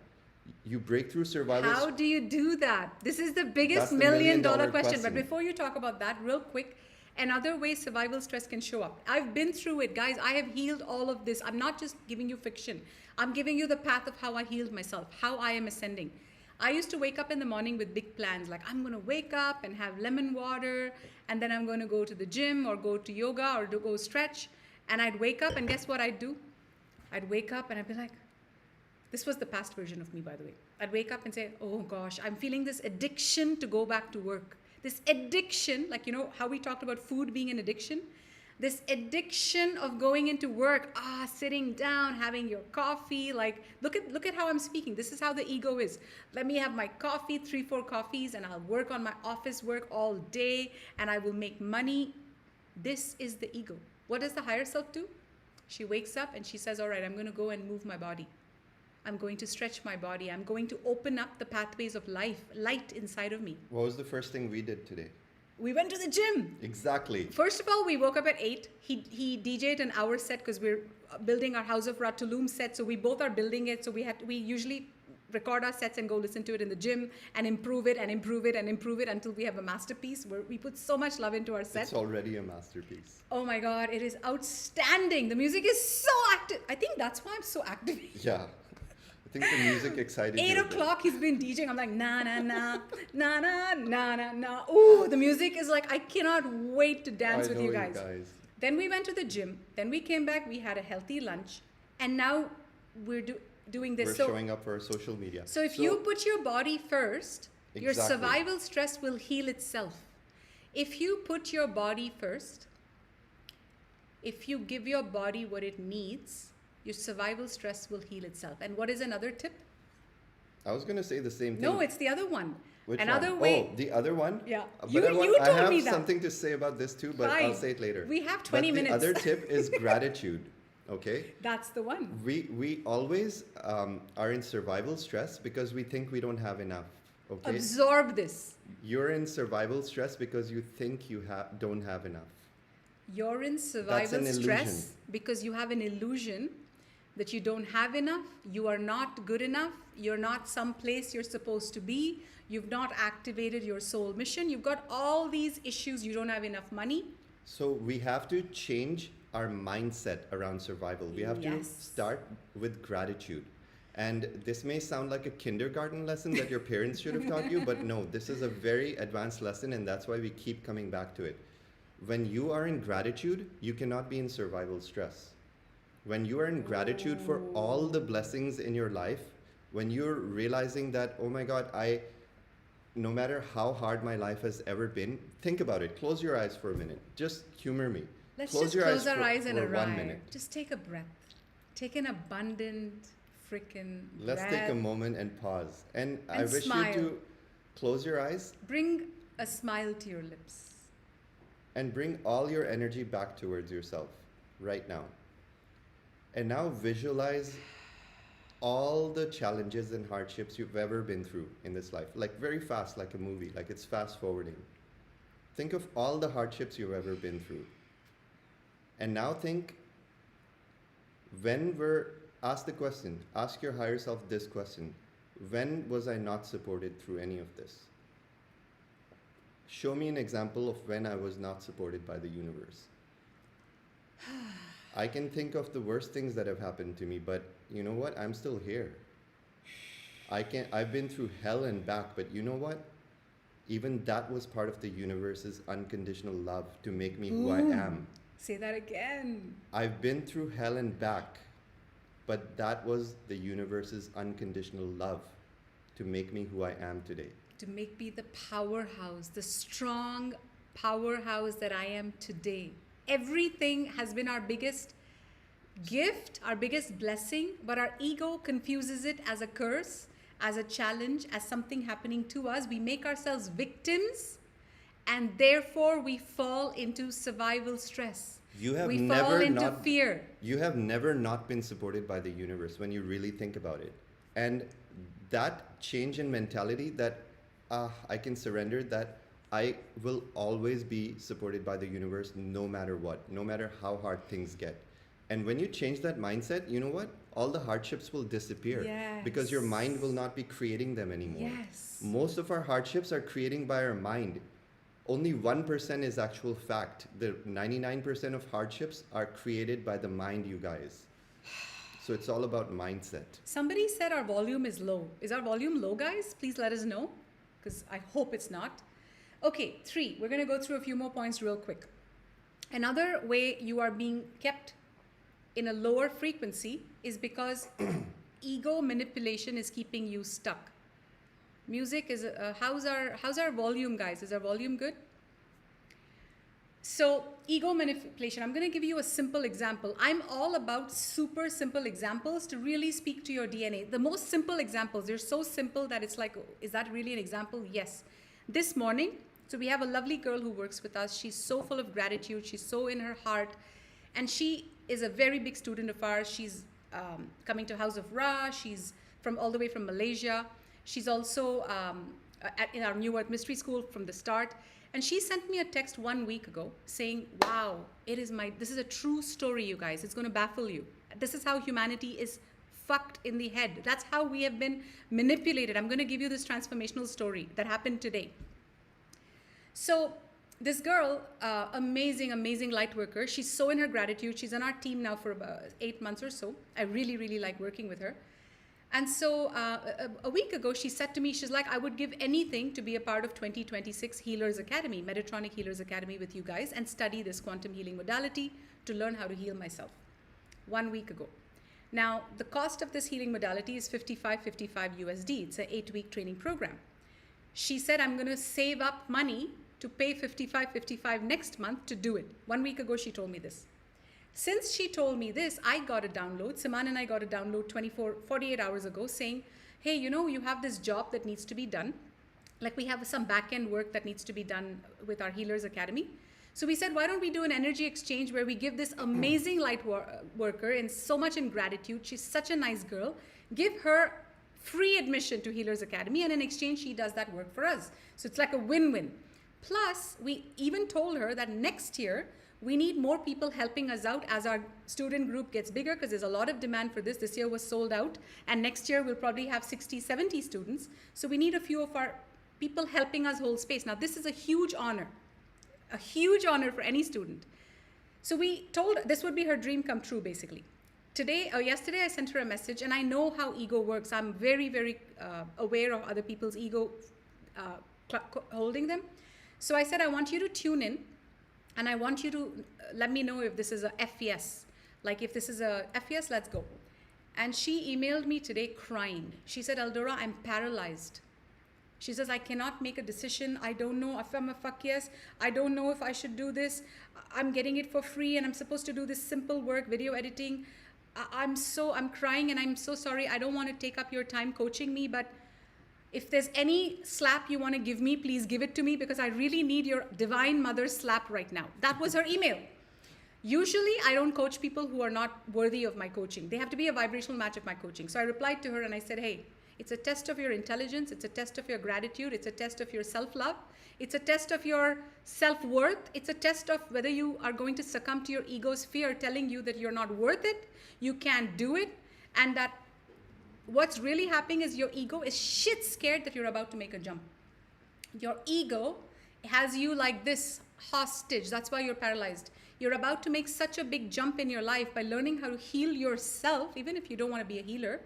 You break through survival. How do you do that? This is the biggest million-dollar question. But before you talk about that, real quick, another way survival stress can show up. I've been through it, guys. I have healed all of this. I'm not just giving you fiction. I'm giving you the path of how I healed myself, how I am ascending. I used to wake up in the morning with big plans, like I'm going to wake up and have lemon water, and then I'm going to go to the gym or go to yoga or go stretch. And I'd wake up, and guess what I'd do? I'd wake up and I'd be like, this was the past version of me, by the way. I'd wake up and say, oh gosh, I'm feeling this addiction to go back to work. This addiction, like, you know, how we talked about food being an addiction. This addiction of going into work, sitting down, having your coffee, like, look at how I'm speaking. This is how the ego is. Let me have my coffee, 3-4 coffees, and I'll work on my office work all day, and I will make money. This is the ego. What does the higher self do? She wakes up and she says, all right, I'm going to go and move my body. I'm going to stretch my body. I'm going to open up the pathways of light inside of me. What was the first thing we did today? We went to the gym. Exactly. First of all, we woke up at 8. He DJ'd an hour set because we're building our House of Ra Tulum set. So we both are building it. So we usually record our sets and go listen to it in the gym and improve it and improve it and improve it until we have a masterpiece where we put so much love into our set. It's already a masterpiece. Oh my God, it is outstanding. The music is so active. I think that's why I'm so active. Yeah. I think the music excited 8 you a bit. o'clock, he's been DJing. I'm like, na na na, na na na na na. Ooh, the music is like, I cannot wait to dance with you guys. Then we went to the gym. Then we came back. We had a healthy lunch, and now we're doing this. We're showing up for our social media. So if you put your body first, your Exactly. survival stress will heal itself. If you put your body first, if you give your body what it needs, your survival stress will heal itself. And what is another tip? I was going to say the same thing. No, it's the other one. Which Another one? way. Oh, the other one? Yeah. But You I told me have that. something to say about this too, but I'll Fine. say it later. We have 20 minutes. The other tip is gratitude. Okay? That's the one. We always are in survival stress because we think we don't have enough. Okay? Absorb this. You're in survival stress because you think you don't have enough. You're in That's survival an stress illusion. because you have an illusion that you don't have enough, you are not good enough, you're not someplace you're supposed to be, you've not activated your soul mission, you've got all these issues, you don't have enough money. So we have to change our mindset around survival. We have to Yes. start with gratitude. And this may sound like a kindergarten lesson that your parents should have taught you, but no, this is a very advanced lesson, and that's why we keep coming back to it. When you are in gratitude, you cannot be in survival stress. When you are in gratitude for all the blessings in your life, when you're realizing that, oh my God, no matter how hard my life has ever been, think about it. Close your eyes for a minute. Just humor me. Let's Close just your close eyes our eyes and for 1 arrive. minute. Just take a breath. Take an abundant freaking Let's breath. take a moment and pause. And I wish smile. you to close your eyes Bring a smile to your lips. and bring all your energy back towards yourself right now. And now visualize all the challenges and hardships you've ever been through in this life, like very fast, like a movie, like it's fast forwarding. Think of all the hardships you've ever been through. And now think, ask the question, ask your higher self this question: when was I not supported through any of this? Show me an example of when I was not supported by the universe. I can think of the worst things that have happened to me, but you know what? I'm still here. I've been through hell and back, but you know what? Even that was part of the universe's unconditional love to make me who I am. Say that again. I've been through hell and back, but that was the universe's unconditional love to make me who I am today. To make me the powerhouse, the strong powerhouse that I am today. Everything has been our biggest gift, our biggest blessing, but our ego confuses it as a curse, as a challenge, as something happening to us. We make ourselves victims, and therefore we fall into survival stress. You have we never fall into not, fear. You have never not been supported by the universe when you really think about it. And that change in mentality that I can surrender, that I will always be supported by the universe no matter what, no matter how hard things get. And when you change that mindset, you know what? All the hardships will disappear because your mind will not be creating them anymore. Yes. Most of our hardships are creating by our mind. Only 1% is actual fact. The 99% of hardships are created by the mind, you guys. So it's all about mindset. Somebody said our volume is low. Is our volume low, guys? Please let us know, because I hope it's not. Okay, 3. We're going to go through a few more points real quick. Another way you are being kept in a lower frequency is because ego manipulation is keeping you stuck. Music is, how's our volume, guys? Is our volume good? So ego manipulation, I'm going to give you a simple example. I'm all about super simple examples to really speak to your DNA. The most simple examples, they're so simple that it's like, is that really an example? Yes. This morning, so we have a lovely girl who works with us. She's so full of gratitude. She's so in her heart. And she is a very big student of ours. She's coming to House of Ra. She's from all the way from Malaysia. She's also in our New Earth Mystery School from the start. And she sent me a text 1 week ago saying, wow, this is a true story, you guys. It's going to baffle you. This is how humanity is fucked in the head. That's how we have been manipulated. I'm going to give you this transformational story that happened today. So this girl, amazing, amazing light worker. She's so in her gratitude. She's on our team now for about 8 months or so. I really, really like working with her. And so a week ago, she said to me, she's like, I would give anything to be a part of 2026 Healers Academy, Metatronic Healers Academy with you guys and study this quantum healing modality to learn how to heal myself. 1 week ago. Now, the cost of this healing modality is $55 USD. It's an 8-week training program. She said, I'm going to save up money to pay $55 next month to do it. 1 week ago, she told me this. Since she told me this, I got a download. Siman and I got a download 48 hours ago saying, hey, you have this job that needs to be done. Like we have some back-end work that needs to be done with our Healers Academy. So we said, why don't we do an energy exchange where we give this amazing light worker and so much in gratitude. She's such a nice girl. Give her free admission to Healers Academy, and in exchange, she does that work for us. So it's like a win-win. Plus, we even told her that next year, we need more people helping us out as our student group gets bigger, because there's a lot of demand for this. This year was sold out, and next year we'll probably have 60, 70 students. So we need a few of our people helping us hold space. Now, this is a huge honor for any student. So we told this would be her dream come true, basically. Yesterday, I sent her a message, and I know how ego works. I'm very, very aware of other people's ego holding them. So I said, I want you to tune in, and I want you to let me know if this is a FES. Like if this is a FES, let's go. And she emailed me today crying. She said, Eldora, I'm paralyzed. She says, I cannot make a decision. I don't know if I'm a fuck yes. I don't know if I should do this. I'm getting it for free, and I'm supposed to do this simple work, video editing. I'm crying, and I'm so sorry. I don't want to take up your time coaching me, but if there's any slap you want to give me, please give it to me, because I really need your divine mother's slap right now. That was her email. Usually, I don't coach people who are not worthy of my coaching. They have to be a vibrational match of my coaching. So I replied to her and I said, hey, it's a test of your intelligence. It's a test of your gratitude. It's a test of your self-love. It's a test of your self-worth. It's a test of whether you are going to succumb to your ego's fear telling you that you're not worth it, you can't do it, and that what's really happening is your ego is shit scared that you're about to make a jump. Your ego has you like this, hostage. That's why you're paralyzed. You're about to make such a big jump in your life by learning how to heal yourself, even if you don't want to be a healer.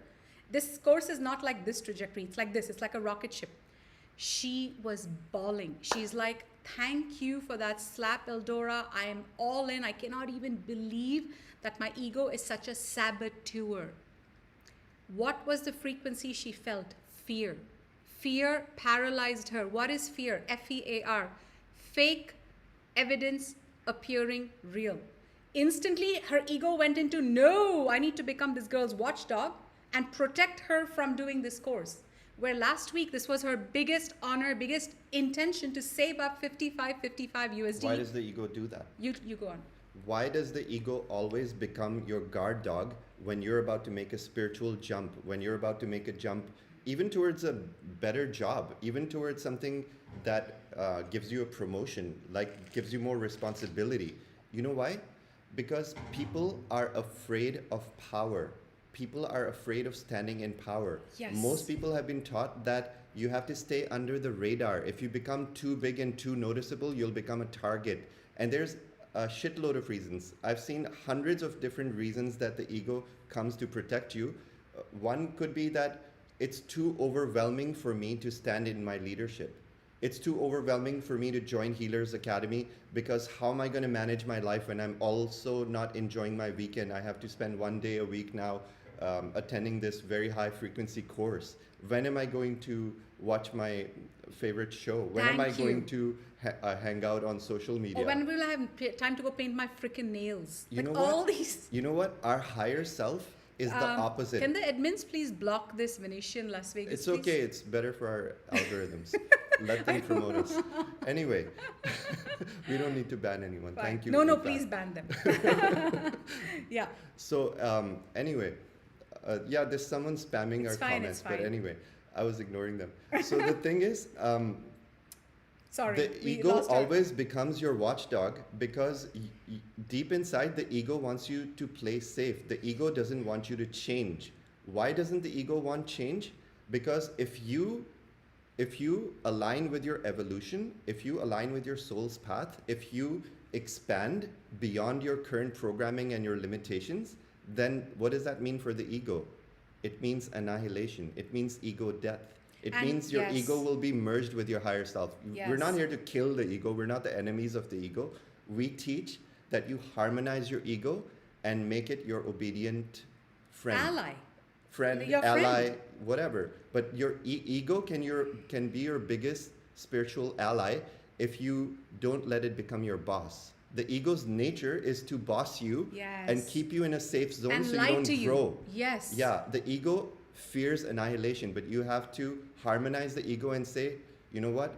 This course is not like this trajectory. It's like this. It's like a rocket ship. She was bawling. She's like, thank you for that slap, Eldora. I am all in. I cannot even believe that my ego is such a saboteur. What was the frequency she felt? Fear. Fear paralyzed her. What is fear? F-E-A-R. Fake evidence appearing real. Instantly, her ego went into, no, I need to become this girl's watchdog and protect her from doing this course. Where last week, this was her biggest honor, biggest intention to save up $55 USD. Why does the ego do that? You go on. Why does the ego always become your guard dog when you're about to make a spiritual jump, when you're about to make a jump, even towards a better job, even towards something that gives you a promotion, like gives you more responsibility? You know why? Because people are afraid of power. People are afraid of standing in power. Yes. Most people have been taught that you have to stay under the radar. If you become too big and too noticeable, you'll become a target. And there's a shitload of reasons. I've seen hundreds of different reasons that the ego comes to protect you. One could be that it's too overwhelming for me to stand in my leadership. It's too overwhelming for me to join Healers Academy, because how am I going to manage my life when I'm also not enjoying my weekend? I have to spend 1 day a week now attending this very high frequency course. When am I going to watch my favorite show? When am I going to hang out on social media? Or when will I have time to go paint my freaking nails? You like know all what? these. You know what? Our higher self is the opposite. Can the admins please block this Venetian Las Vegas? It's please? okay. It's better for our algorithms. Let them promote us. Anyway, we don't need to ban anyone. Fine. Thank you. No, please ban them. Yeah. So anyway, Yeah, there's someone spamming our comments, but anyway, I was ignoring them. So the thing is, Sorry, the ego always becomes your watchdog because deep inside, the ego wants you to play safe. The ego doesn't want you to change. Why doesn't the ego want change? Because if you align with your evolution, if you align with your soul's path, if you expand beyond your current programming and your limitations, then what does that mean for the ego? It means annihilation. It means ego death. It means your ego will be merged with your higher self. Yes. We're not here to kill the ego. We're not the enemies of the ego. We teach that you harmonize your ego and make it your obedient friend. Friend, ally, whatever. But your ego can be your biggest spiritual ally if you don't let it become your boss. The ego's nature is to boss you and keep you in a safe zone and so you don't grow. Yes. Yeah, the ego fears annihilation, but you have to harmonize the ego and say, you know what?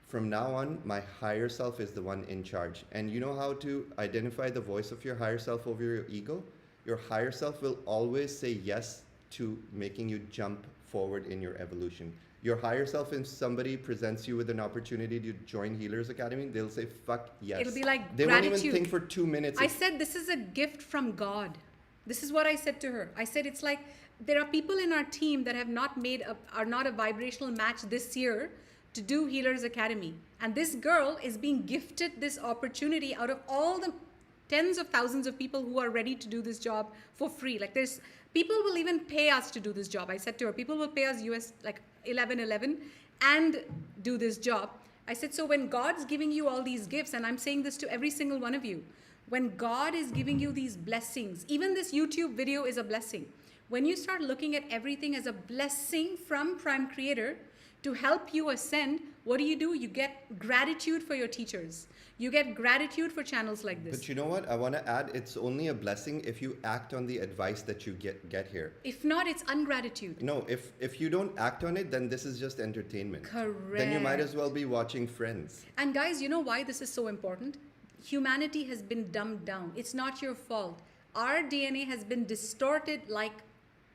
From now on, my higher self is the one in charge. And you know how to identify the voice of your higher self over your ego? Your higher self will always say yes to making you jump forward in your evolution. Your higher self, if somebody presents you with an opportunity to join Healers Academy, they'll say, fuck yes. It'll be like they gratitude. won't even think for 2 minutes. I said, this is a gift from God. This is what I said to her. I said, it's like, there are people in our team that have not are not a vibrational match this year to do Healers Academy. And this girl is being gifted this opportunity out of all the tens of thousands of people who are ready to do this job for free. Like people will even pay us to do this job. I said to her, people will pay us US like 11 and do this job. I said, so when God's giving you all these gifts, and I'm saying this to every single one of you, when God is giving you these blessings, even this YouTube video is a blessing. When you start looking at everything as a blessing from Prime Creator to help you ascend, what do? You get gratitude for your teachers. You get gratitude for channels like this. But you know what? I want to add, it's only a blessing if you act on the advice that you get here. If not, it's ungratitude. No, if you don't act on it, then this is just entertainment. Correct. Then you might as well be watching Friends. And guys, you know why this is so important? Humanity has been dumbed down. It's not your fault. Our DNA has been distorted like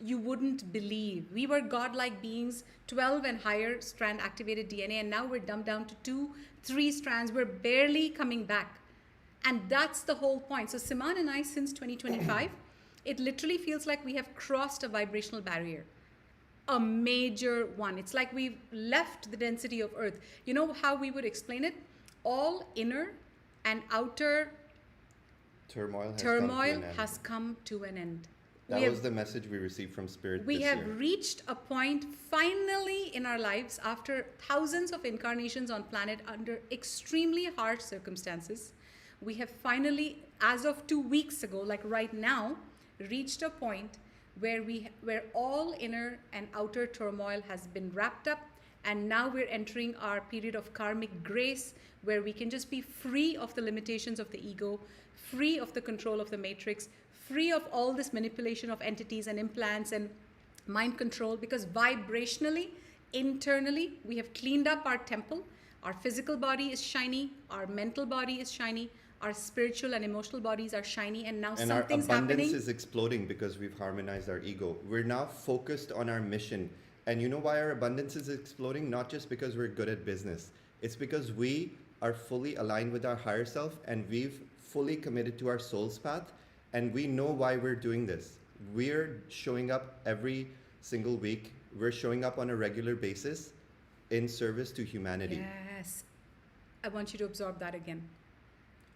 you wouldn't believe. We were godlike beings, 12 and higher strand activated DNA, and now we're dumbed down to 2, 3 strands. We're barely coming back. And that's the whole point. So Siman and I, since 2025, it literally feels like we have crossed a vibrational barrier. A major one. It's like we've left the density of Earth. You know how we would explain it? All inner and outer turmoil has come to an end. That was the message we received from Spirit this year. We have reached a point finally in our lives after thousands of incarnations on planet under extremely harsh circumstances. We have finally, as of 2 weeks ago, like right now, reached a point where all inner and outer turmoil has been wrapped up, and now we're entering our period of karmic grace where we can just be free of the limitations of the ego, free of the control of the matrix, free of all this manipulation of entities and implants and mind control, because vibrationally, internally, we have cleaned up our temple. Our physical body is shiny, our mental body is shiny, our spiritual and emotional bodies are shiny, and now something's happening. And our abundance is exploding because we've harmonized our ego. We're now focused on our mission. And you know why our abundance is exploding? Not just because we're good at business. It's because we are fully aligned with our higher self, and we've fully committed to our soul's path. And we know why we're doing this. We're showing up every single week. We're showing up on a regular basis in service to humanity. Yes. I want you to absorb that again.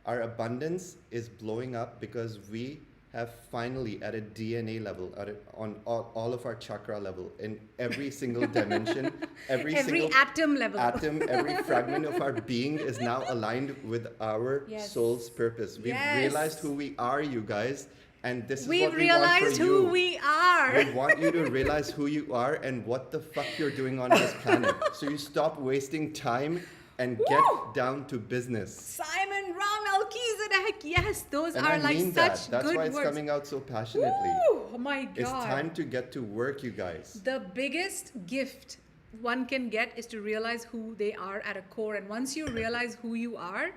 Our abundance is blowing up because we have finally, at a DNA level, on all of our chakra level, in every single dimension, every single atom level, every fragment of our being is now aligned with our soul's purpose. We've realized who we are, you guys, and this is what we want for you. We've realized who we are. We want you to realize who you are and what the fuck you're doing on this planet. So you stop wasting time and get down to business. Simon Ram Melchizedek. Yes, those and are I like mean such That's good why it's words. coming out so passionately. Oh my God. It's time to get to work, you guys. The biggest gift one can get is to realize who they are at a core. And once you realize who you are,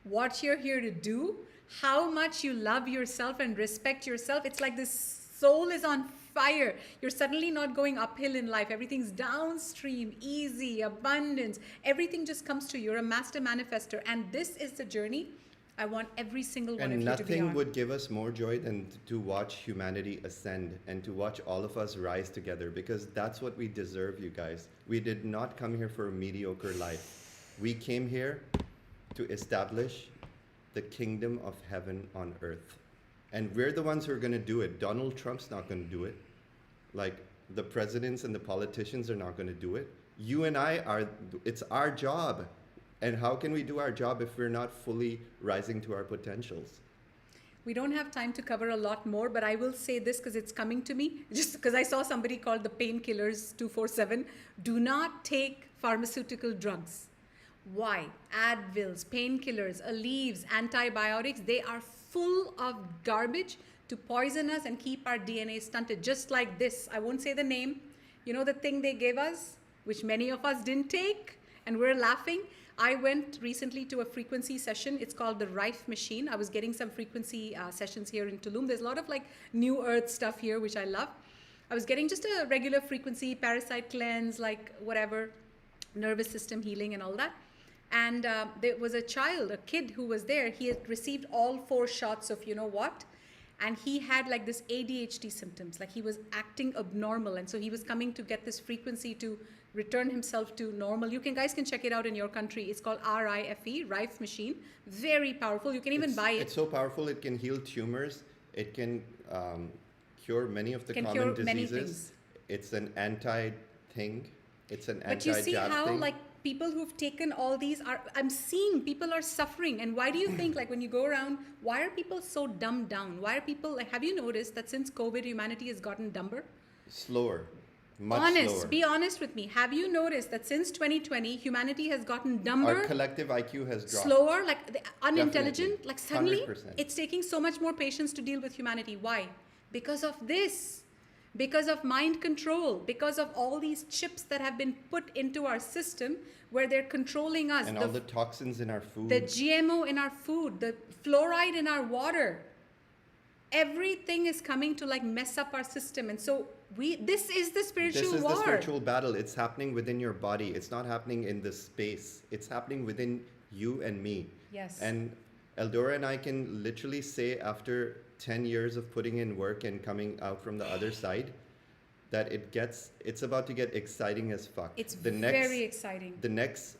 what you're here to do, how much you love yourself and respect yourself, it's like this soul is on fire. You're suddenly not going uphill in life. Everything's downstream, easy, abundance. Everything just comes to you. You're a master manifester. And this is the journey I want every single one of you to be on. And nothing would give us more joy than to watch humanity ascend and to watch all of us rise together, because that's what we deserve, you guys. We did not come here for a mediocre life. We came here to establish the kingdom of heaven on earth. And we're the ones who are going to do it. Donald Trump's not going to do it. Like, the presidents and the politicians are not going to do it. You and I are, it's our job. And how can we do our job if we're not fully rising to our potentials? We don't have time to cover a lot more, but I will say this because it's coming to me. Just because I saw somebody called the painkillers 247. Do not take pharmaceutical drugs. Why? Advils, painkillers, Aleve, antibiotics, they are full of garbage to poison us and keep our DNA stunted. Just like this. I won't say the name. You know the thing they gave us, which many of us didn't take, and we're laughing? I went recently to a frequency session. It's called the Rife Machine. I was getting some frequency sessions here in Tulum. There's a lot of like new earth stuff here, which I love. I was getting just a regular frequency, parasite cleanse, like whatever, nervous system healing and all that. And there was a kid who was there. He had received all 4 shots of you know what. And he had like this ADHD symptoms, like he was acting abnormal. And so he was coming to get this frequency to return himself to normal. You guys can check it out in your country. It's called RIFE, Rife Machine. Very powerful. You can even buy it. It's so powerful. It can heal tumors. It can cure many of the common diseases. Many things. It's an anti-thing. It's an anti-jab thing. But you see how thing. Like people who've taken all these I'm seeing people are suffering. And why do you think, like when you go around, why are people so dumbed down? Why are people, like, have you noticed that since COVID, humanity has gotten dumber? Slower. Much slower. Be honest with me. Have you noticed that since 2020, humanity has gotten dumber? Our collective IQ has dropped. Slower, like unintelligent. Definitely. Like suddenly, 100%. It's taking so much more patience to deal with humanity. Why? Because of this. Because of mind control. Because of all these chips that have been put into our system where they're controlling us. And all the toxins in our food. The GMO in our food. The fluoride in our water. Everything is coming to like mess up our system. And so this is the spiritual war. This is the spiritual battle. It's happening within your body. It's not happening in this space. It's happening within you and me. Yes. And Eldora and I can literally say after 10 years of putting in work and coming out from the other side that it's about to get exciting as fuck. It's very exciting. The next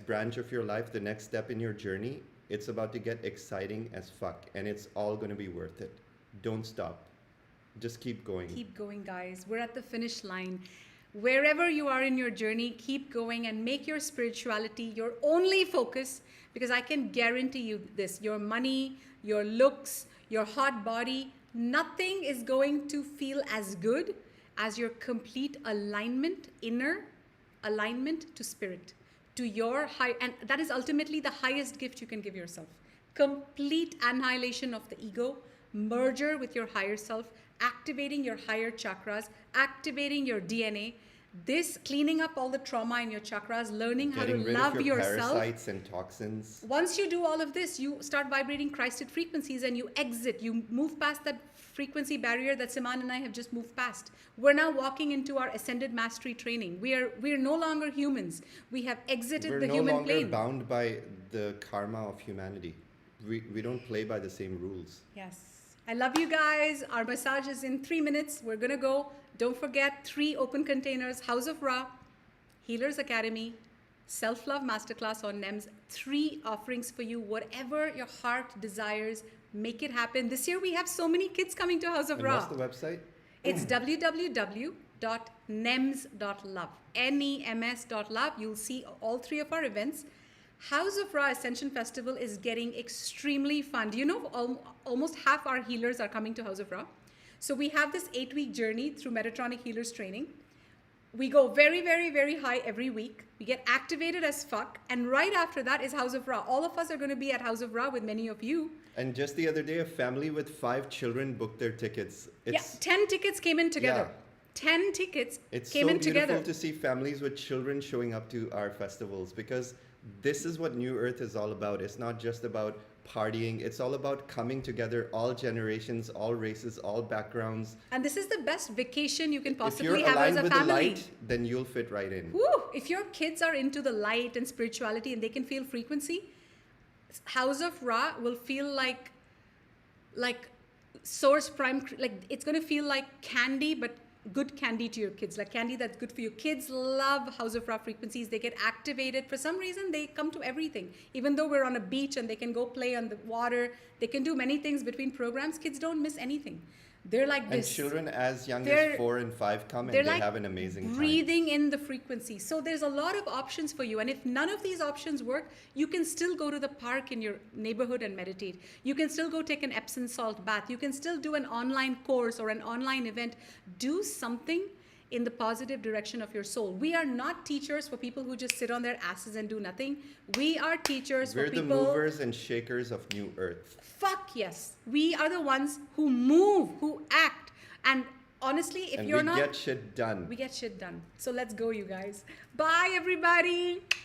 branch of your life, the next step in your journey, it's about to get exciting as fuck, and it's all going to be worth it. Don't stop. Just keep going. Keep going, guys. We're at the finish line. Wherever you are in your journey, keep going and make your spirituality your only focus, because I can guarantee you this. Your money, your looks, your hot body, nothing is going to feel as good as your complete alignment, inner alignment to spirit, to your high, and that is ultimately the highest gift you can give yourself. Complete annihilation of the ego, merger with your higher self, activating your higher chakras, activating your DNA, this cleaning up all the trauma in your chakras, learning how to love yourself. Getting rid of your parasites and toxins. Once you do all of this, you start vibrating Christed frequencies and you exit. You move past that frequency barrier that Siman and I have just moved past. We're now walking into our ascended mastery training. We are no longer humans. We have exited the human plane. We're no longer bound by the karma of humanity. We don't play by the same rules. Yes. I love you guys. Our massage is in 3 minutes. We're going to go. Don't forget 3 open containers, House of Ra, Healers Academy, Self-Love Masterclass on NEMS. 3 offerings for you. Whatever your heart desires, make it happen. This year we have so many kids coming to House of Ra. What's the website? It's www.nems.love. NEMS.love. You'll see all 3 of our events. House of Ra Ascension Festival is getting extremely fun. Do you know almost half our healers are coming to House of Ra? So we have this 8-week journey through Metatronic Healers training. We go very, very, very high every week. We get activated as fuck. And right after that is House of Ra. All of us are going to be at House of Ra with many of you. And just the other day, a family with 5 children booked their tickets. 10 tickets came in together. Yeah. 10 tickets came in together. It's so beautiful to see families with children showing up to our festivals, because this is what New Earth is all about. It's not just about partying. It's all about coming together, all generations, all races, all backgrounds. And this is the best vacation you can If you're possibly have as aligned a with the family. light, then you'll fit right in. Woo! If your kids are into the light and spirituality and they can feel frequency, House of Ra will feel like source prime, like it's going to feel like candy, but good candy to your kids, like candy that's good for you. Kids love House of Ra frequencies. They get activated. For some reason, they come to everything. Even though we're on a beach and they can go play on the water, they can do many things between programs. Kids don't miss anything. They're like And this. children as young as 4 and 5 come and They're they like have an amazing time. breathing in the frequency. So there's a lot of options for you. And if none of these options work, you can still go to the park in your neighborhood and meditate. You can still go take an Epsom salt bath. You can still do an online course or an online event. Do something in the positive direction of your soul. We are not teachers for people who just sit on their asses and do nothing. We are teachers We're for the people. movers and shakers of New Earth. Fuck yes. We are the ones who move, who act. And honestly, if And you're we not, get shit done. we get shit done. So let's go, you guys. Bye, everybody.